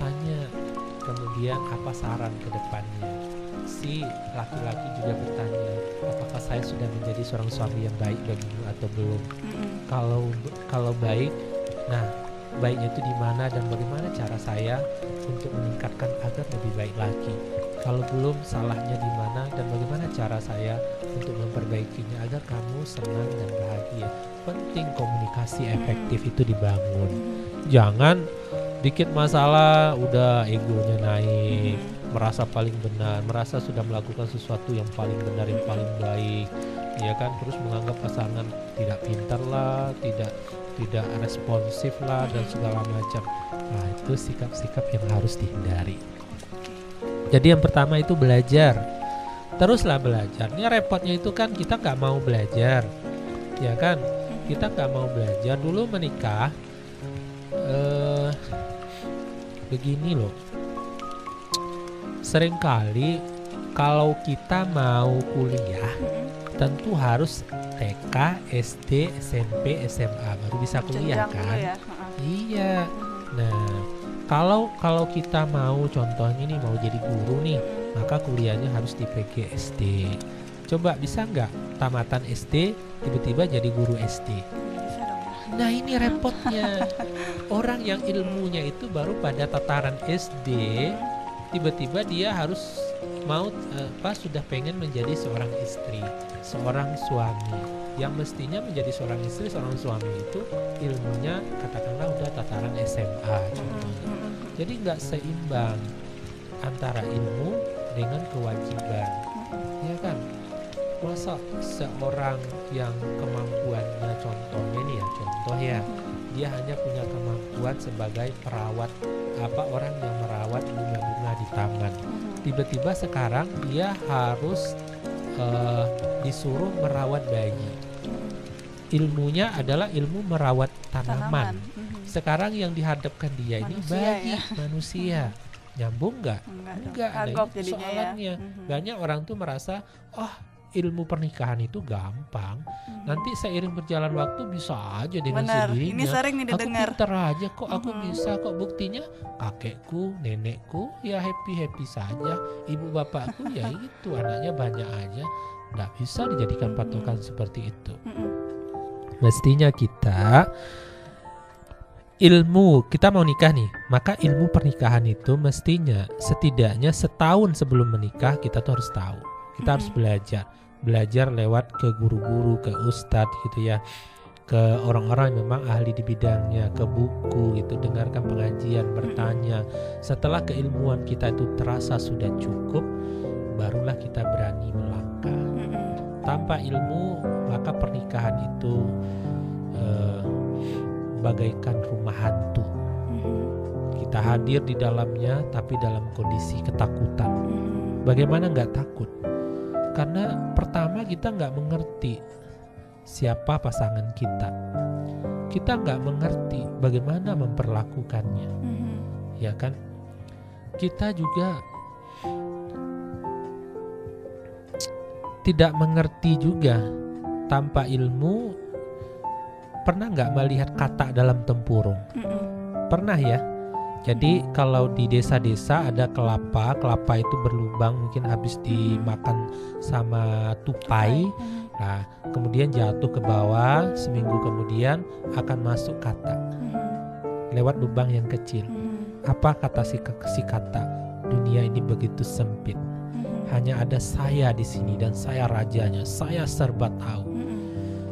Tanya. Kemudian apa saran ke depannya? Si laki-laki juga bertanya, apakah saya sudah menjadi seorang suami yang baik bagimu atau belum? Kalau baik, nah baiknya itu di mana dan bagaimana cara saya untuk meningkatkan agar lebih baik lagi? Kalau belum, salahnya di mana dan bagaimana cara saya untuk memperbaikinya agar kamu senang dan bahagia? Penting komunikasi efektif itu dibangun. Jangan dikit masalah udah egonya naik, merasa paling benar, merasa sudah melakukan sesuatu yang paling benar, yang paling baik. ya kan, terus menganggap pasangan tidak pintar lah, tidak responsif lah dan segala macam. Nah, itu sikap-sikap yang harus dihindari. Jadi yang pertama itu belajar, teruslah belajar. Ini repotnya itu kan kita nggak mau belajar, ya kan? Kita nggak mau belajar. Dulu menikah, begini loh. Seringkali kalau kita mau kuliah, tentu harus TK, SD, SMP, SMA baru bisa kuliah kan? Ya. Iya. Nah, kalau kita mau contohnya nih mau jadi guru nih, maka kuliahnya harus di PGSD. Coba bisa nggak tamatan SD tiba-tiba jadi guru SD? Nah, ini repotnya. Orang yang ilmunya itu baru pada tataran SD, tiba-tiba dia harus sudah pengen menjadi seorang istri, seorang suami. Yang mestinya menjadi seorang istri, seorang suami itu ilmunya katakanlah udah tataran SMA contohnya. Jadi nggak seimbang antara ilmu dengan kewajiban, ya kan? Masa seorang yang kemampuannya contohnya nih ya, contoh ya, dia hanya punya kemampuan sebagai perawat, orang yang merawat bunga-bunga di taman. Tiba-tiba sekarang dia harus disuruh merawat bayi. Ilmunya adalah ilmu merawat tanaman. Sekarang yang dihadapkan dia ini bayi, manusia. Nyambung nggak? Enggak. Nah, itu soalannya. Banyak orang tuh merasa, ilmu pernikahan itu gampang. Nanti seiring berjalan waktu bisa aja dengan sendirinya. Ini sering nih didengar. Aku pinter aja kok, aku bisa kok. Buktinya kakekku, nenekku ya happy saja. Ibu bapakku ya itu anaknya banyak aja. Nggak bisa dijadikan patokan seperti itu. Mestinya kita mau nikah nih, maka ilmu pernikahan itu mestinya setidaknya setahun sebelum menikah kita tuh harus tahu. Kita harus belajar lewat ke guru-guru, ke ustadz gitu ya, ke orang-orang yang memang ahli di bidangnya, ke buku gitu, dengarkan pengajian, bertanya. Setelah keilmuan kita itu terasa sudah cukup, barulah kita berani melangkah. Tanpa ilmu maka pernikahan itu bagaikan rumah hantu. Kita hadir di dalamnya tapi dalam kondisi ketakutan. Bagaimana nggak takut? Karena pertama kita nggak mengerti siapa pasangan kita. Kita nggak mengerti bagaimana memperlakukannya, ya kan? Kita juga tidak mengerti juga. Tanpa ilmu, pernah nggak melihat katak dalam tempurung? Pernah ya? Jadi kalau di desa-desa ada kelapa itu berlubang, mungkin habis dimakan sama tupai. Nah, kemudian jatuh ke bawah, seminggu kemudian akan masuk katak lewat lubang yang kecil. Apa kata si katak? Dunia ini begitu sempit. Hanya ada saya di sini dan saya rajanya. Saya serba tahu.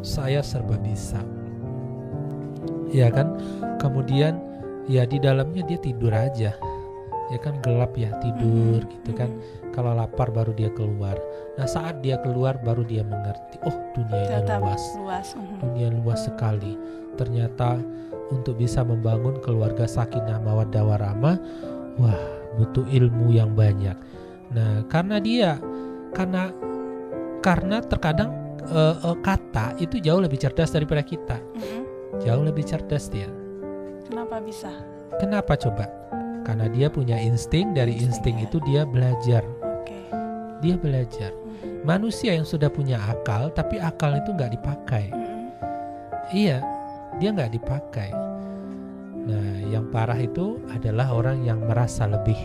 Saya serba bisa. Ya kan? Kemudian ya di dalamnya dia tidur aja, ya kan, gelap ya, tidur gitu kan. Kalau lapar baru dia keluar. Nah, saat dia keluar baru dia mengerti, dunia ini luas. Dunia luas sekali. Ternyata untuk bisa membangun keluarga sakinah mawaddah warahmah, butuh ilmu yang banyak. Nah, karena terkadang kata itu jauh lebih cerdas daripada kita. Jauh lebih cerdas dia. Kenapa bisa? Kenapa coba? Karena dia punya insting, dari insting itu dia belajar. Dia belajar. Manusia yang sudah punya akal, tapi akal itu nggak dipakai. Iya, dia nggak dipakai. Nah, yang parah itu adalah orang yang merasa lebih.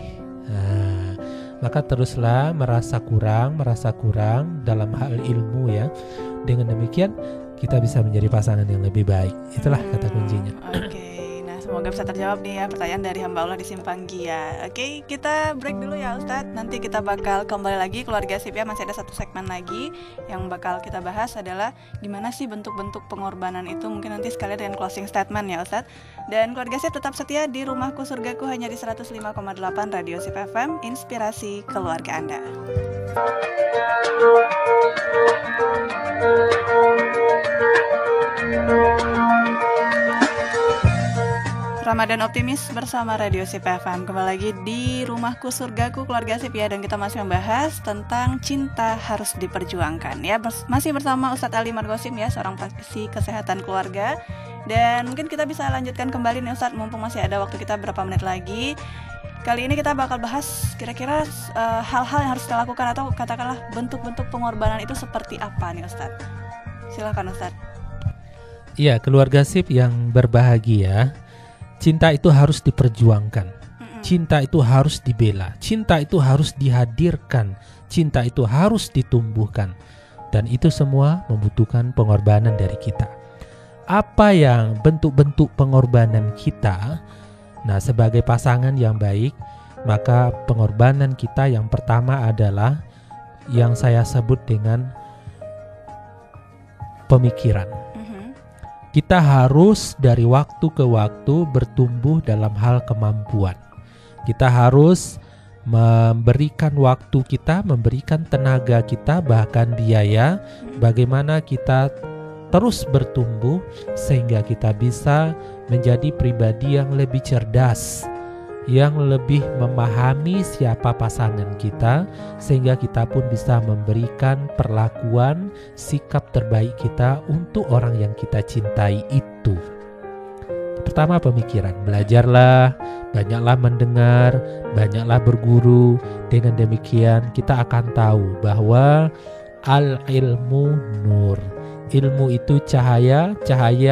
Maka teruslah merasa kurang dalam hal ilmu ya. Dengan demikian kita bisa menjadi pasangan yang lebih baik. Itulah kata kuncinya. Semoga bisa terjawab nih ya pertanyaan dari hamba Allah di Simpang Gia. Oke, kita break dulu ya Ustadz. Nanti kita bakal kembali lagi. Keluarga Sip ya, masih ada satu segmen lagi yang bakal kita bahas adalah gimana sih bentuk-bentuk pengorbanan itu. Mungkin nanti sekalian dengan closing statement ya Ustadz. Dan keluarga Sip tetap setia di Rumahku Surgaku hanya di 105,8 Radio Sip FM, inspirasi keluarga Anda. Ramadan Optimis bersama Radio Sip FM. Kembali lagi di Rumahku Surgaku Keluarga Sip ya. Dan kita masih membahas tentang cinta harus diperjuangkan ya. Masih bersama Ustadz Ali Margosim ya, seorang praktisi kesehatan keluarga. Dan mungkin kita bisa lanjutkan kembali nih Ustadz, mumpung masih ada waktu kita berapa menit lagi. Kali ini kita bakal bahas kira-kira hal-hal yang harus kita lakukan, atau katakanlah bentuk-bentuk pengorbanan itu seperti apa nih Ustadz. Silakan Ustadz. Iya, keluarga Sip yang berbahagia, cinta itu harus diperjuangkan. Cinta itu harus dibela. Cinta itu harus dihadirkan. Cinta itu harus ditumbuhkan. Dan itu semua membutuhkan pengorbanan dari kita. Apa yang bentuk-bentuk pengorbanan kita? Nah, sebagai pasangan yang baik, maka pengorbanan kita yang pertama adalah yang saya sebut dengan pemikiran. Kita harus dari waktu ke waktu bertumbuh dalam hal kemampuan. Kita harus memberikan waktu kita, memberikan tenaga kita, bahkan biaya, bagaimana kita terus bertumbuh sehingga kita bisa menjadi pribadi yang lebih cerdas, yang lebih memahami siapa pasangan kita, sehingga kita pun bisa memberikan perlakuan, sikap terbaik kita untuk orang yang kita cintai itu. Pertama, pemikiran. Belajarlah, banyaklah mendengar, banyaklah berguru. Dengan demikian kita akan tahu bahwa al-ilmu nur. Ilmu itu cahaya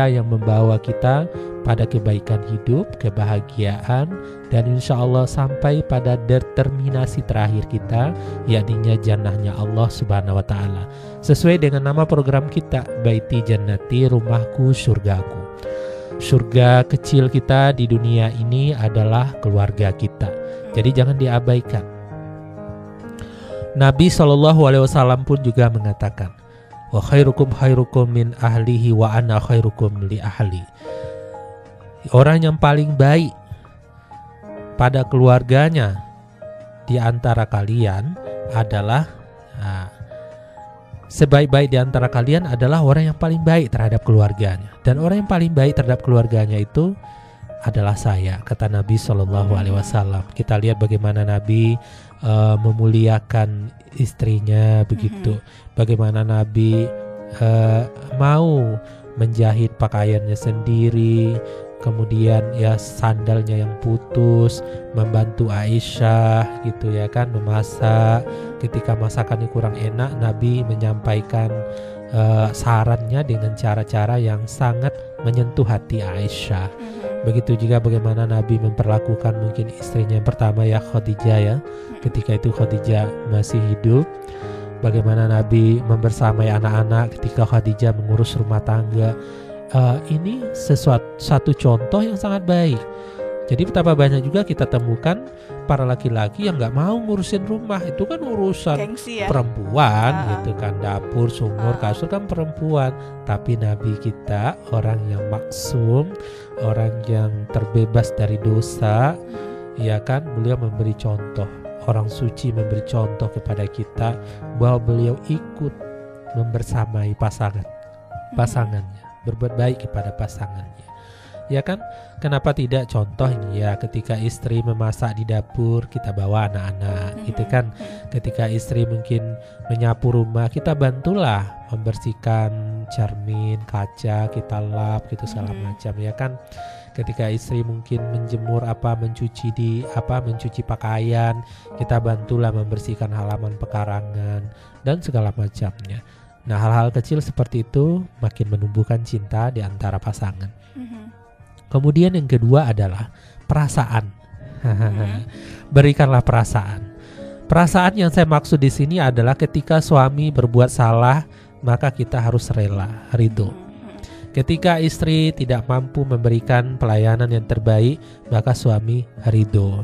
yang membawa kita pada kebaikan hidup, kebahagiaan, dan insya Allah sampai pada determinasi terakhir kita, yakni jannahnya Allah Subhanahu wa Ta'ala. Sesuai dengan nama program kita, Baiti Jannati, Rumahku Surgaku. Surga kecil kita di dunia ini adalah keluarga kita. Jadi jangan diabaikan. Nabi SAW pun juga mengatakan, wa khairukum khairukum min ahlihi wa ana khairukum li ahli. Orang yang paling baik pada keluarganya di antara kalian adalah sebaik-baik di antara kalian adalah orang yang paling baik terhadap keluarganya. Dan orang yang paling baik terhadap keluarganya itu adalah saya, kata Nabi SAW. Kita lihat bagaimana Nabi memuliakan istrinya begitu. Bagaimana Nabi mau menjahit pakaiannya sendiri, kemudian ya sandalnya yang putus, membantu Aisyah gitu ya kan, memasak. Ketika masakannya kurang enak, Nabi menyampaikan sarannya dengan cara-cara yang sangat menyentuh hati Aisyah. Begitu juga bagaimana Nabi memperlakukan mungkin istrinya yang pertama ya, Khadijah ya. Ketika itu Khadijah masih hidup, bagaimana Nabi membersamai anak-anak ketika Khadijah mengurus rumah tangga. Ini satu contoh yang sangat baik. Jadi betapa banyak juga kita temukan para laki-laki yang gak mau ngurusin rumah. Itu kan urusan gengsi, ya? Perempuan gitu kan, dapur, sumur, kasur kan perempuan. Tapi Nabi kita orang yang maksum, orang yang terbebas dari dosa, ya kan, beliau memberi contoh. Orang suci memberi contoh kepada kita bahwa beliau ikut membersamai pasangannya, berbuat baik kepada pasangannya. Ya kan, kenapa tidak contoh ini ya, ketika istri memasak di dapur kita bawa anak-anak gitu kan. Ketika istri mungkin menyapu rumah, kita bantulah membersihkan cermin, kaca, kita lap gitu segala macam ya kan. Ketika istri mungkin menjemur mencuci pakaian, kita bantulah membersihkan halaman pekarangan dan segala macamnya. Nah, hal-hal kecil seperti itu makin menumbuhkan cinta di antara pasangan. Kemudian yang kedua adalah perasaan. Berikanlah perasaan. Perasaan yang saya maksud di sini adalah ketika suami berbuat salah, maka kita harus rela, ridho. Ketika istri tidak mampu memberikan pelayanan yang terbaik, maka suami ridho.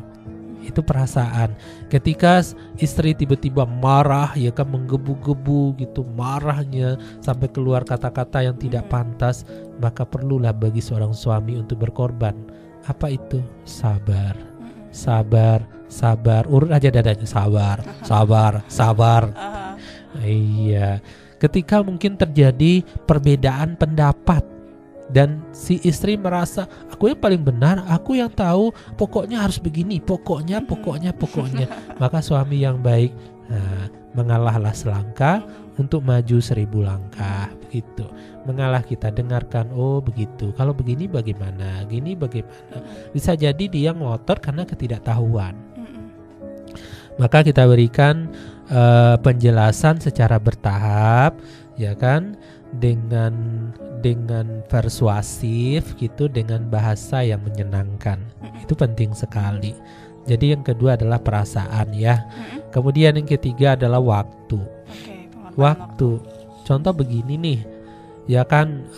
Itu perasaan. Ketika istri tiba-tiba marah, ya kan, menggebu-gebu gitu, marahnya sampai keluar kata-kata yang tidak pantas, maka perlulah bagi seorang suami untuk berkorban. Apa itu? Sabar. Sabar, sabar. Urut aja dadanya. Sabar, sabar, sabar. Iya. Ketika mungkin terjadi perbedaan pendapat dan si istri merasa aku yang paling benar, aku yang tahu, pokoknya harus begini, pokoknya. Maka suami yang baik mengalahlah selangkah untuk maju 1000 langkah, begitu. Mengalah, kita dengarkan, oh begitu, kalau begini bagaimana, gini bagaimana. Bisa jadi dia ngotot karena ketidaktahuan. Maka kita berikan penjelasan secara bertahap, ya kan, dengan persuasif gitu, dengan bahasa yang menyenangkan. Itu penting sekali. Jadi yang kedua adalah perasaan, ya. Kemudian yang ketiga adalah waktu. Waktu. Contoh begini nih, ya kan,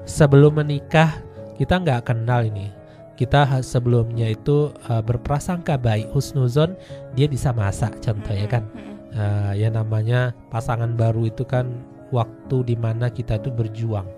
sebelum menikah kita nggak kenal ini. Kita sebelumnya itu berprasangka baik, husnuzon, dia bisa masak, contoh, ya kan. Ya namanya pasangan baru itu kan waktu dimana kita tuh berjuang.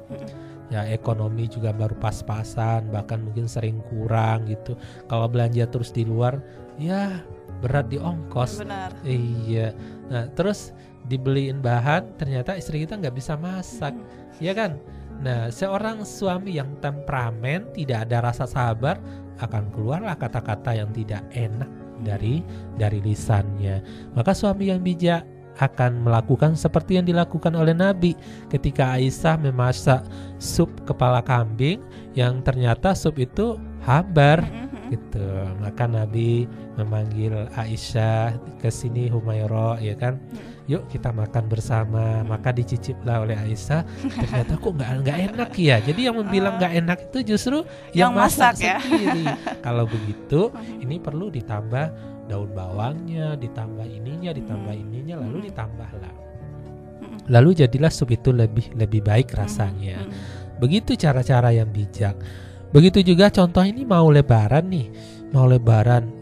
Ya ekonomi juga baru pas-pasan, bahkan mungkin sering kurang gitu. Kalau belanja terus di luar, ya berat di ongkos. Benar. Iya. Nah terus dibeliin bahan, ternyata istri kita nggak bisa masak, ya kan. Nah seorang suami yang temperamen, tidak ada rasa sabar, akan keluarlah kata-kata yang tidak enak dari lisannya. Maka suami yang bijak akan melakukan seperti yang dilakukan oleh Nabi ketika Aisyah memasak sup kepala kambing yang ternyata sup itu hambar gitu. Maka Nabi memanggil Aisyah ke sini, Humairah, ya kan, yuk kita makan bersama. Maka diciciplah oleh Aisyah, ternyata kok nggak enak ya. Jadi yang bilang nggak enak itu justru yang masak ya sendiri. Kalau begitu ini perlu ditambah daun bawangnya, ditambah ininya, lalu ditambahlah. Lalu jadilah sup itu lebih baik rasanya. Begitu cara-cara yang bijak. Begitu juga contoh ini mau lebaran,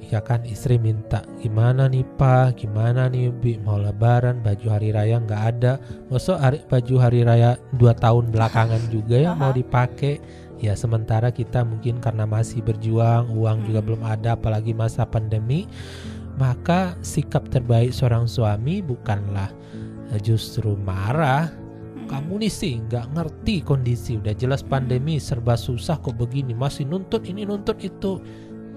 ya kan, istri minta, gimana nih Pak, gimana nih Bi, mau lebaran, baju hari raya nggak ada, maksud baju hari raya 2 tahun belakangan juga ya mau dipakai. Ya sementara kita mungkin karena masih berjuang, uang juga belum ada, apalagi masa pandemi. Maka sikap terbaik seorang suami bukanlah justru marah, kamu nih sih nggak ngerti kondisi, udah jelas pandemi serba susah kok begini, masih nuntut ini nuntut itu.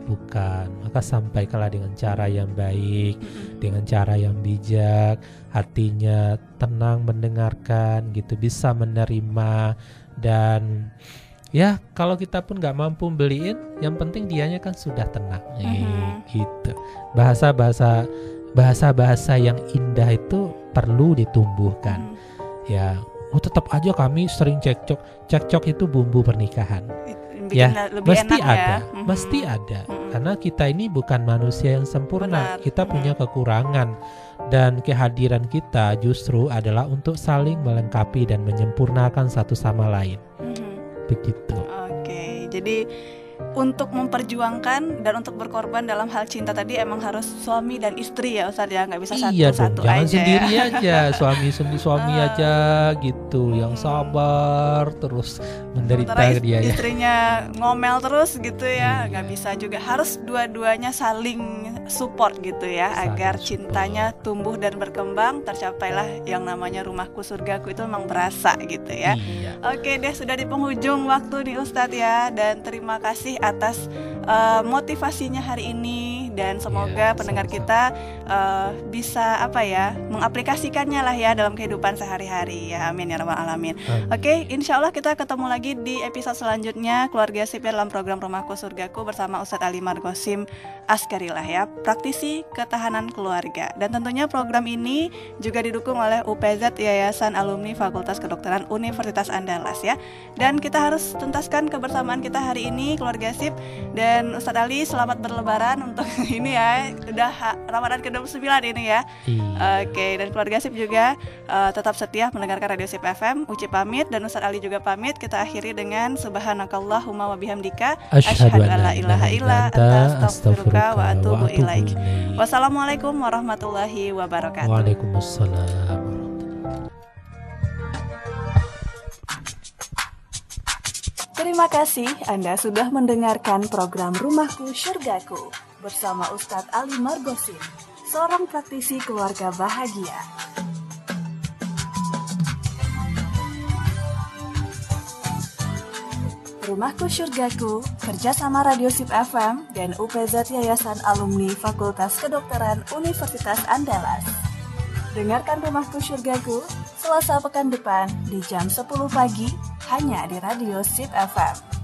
Bukan. Maka sampaikanlah dengan cara yang baik, dengan cara yang bijak, hatinya tenang mendengarkan gitu, bisa menerima. Dan ya kalau kita pun nggak mampu beliin, yang penting dianya kan sudah tenang. Gitu. Bahasa yang indah itu perlu ditumbuhkan. Ya, tetap aja kami sering cekcok itu bumbu pernikahan. Ya, mesti ada. Karena kita ini bukan manusia yang sempurna. Kita punya kekurangan. Dan kehadiran kita justru adalah untuk saling melengkapi dan menyempurnakan satu sama lain. Begitu. Oke, jadi untuk memperjuangkan dan untuk berkorban dalam hal cinta tadi emang harus suami dan istri ya Ustadz ya, nggak bisa satu-satu jangan aja sendiri ya. aja, suami aja gitu, yang sabar terus menderita dia ya. Istrinya ngomel terus gitu ya, nggak bisa juga, harus dua-duanya saling support gitu ya, agar cintanya tumbuh dan berkembang, tercapailah yang namanya rumahku surgaku itu memang berasa gitu ya. Oke deh, sudah di penghujung waktu nih Ustadz ya, dan terima kasih atas motivasinya hari ini, dan semoga pendengar kita bisa mengaplikasikannya lah ya dalam kehidupan sehari-hari ya. Amin ya rabbal alamin. Oke, insya Allah kita ketemu lagi di episode selanjutnya Keluarga Sipir dalam program Rumahku Surgaku bersama Ustadz Ali Margosim Askarillah ya, praktisi ketahanan keluarga. Dan tentunya program ini juga didukung oleh UPZ, Yayasan Alumni Fakultas Kedokteran Universitas Andalas ya. Dan kita harus tuntaskan kebersamaan kita hari ini Keluarga Sip. Dan Ustadz Ali, selamat berlebaran untuk ini ya, udah Ramadan ke-29 ini ya. Oke, dan Keluarga Sip juga tetap setia mendengarkan Radio Sip FM. Uci pamit dan Ustadz Ali juga pamit. Kita akhiri dengan subhanakallahumma wa bihamdika asyhadu an la ilaha illa anta astaghfiruka wa atubu ilaik. Wassalamualaikum warahmatullahi wabarakatuh. Waalaikumsalam. Terima kasih Anda sudah mendengarkan program Rumahku Surgaku bersama Ustadz Ali Margosim, seorang praktisi keluarga bahagia. Rumahku Syurgaku, kerjasama Radio Sip FM dan UPZ Yayasan Alumni Fakultas Kedokteran Universitas Andalas. Dengarkan Rumahku Syurgaku Selasa pekan depan di jam 10 pagi hanya di Radio Sip FM.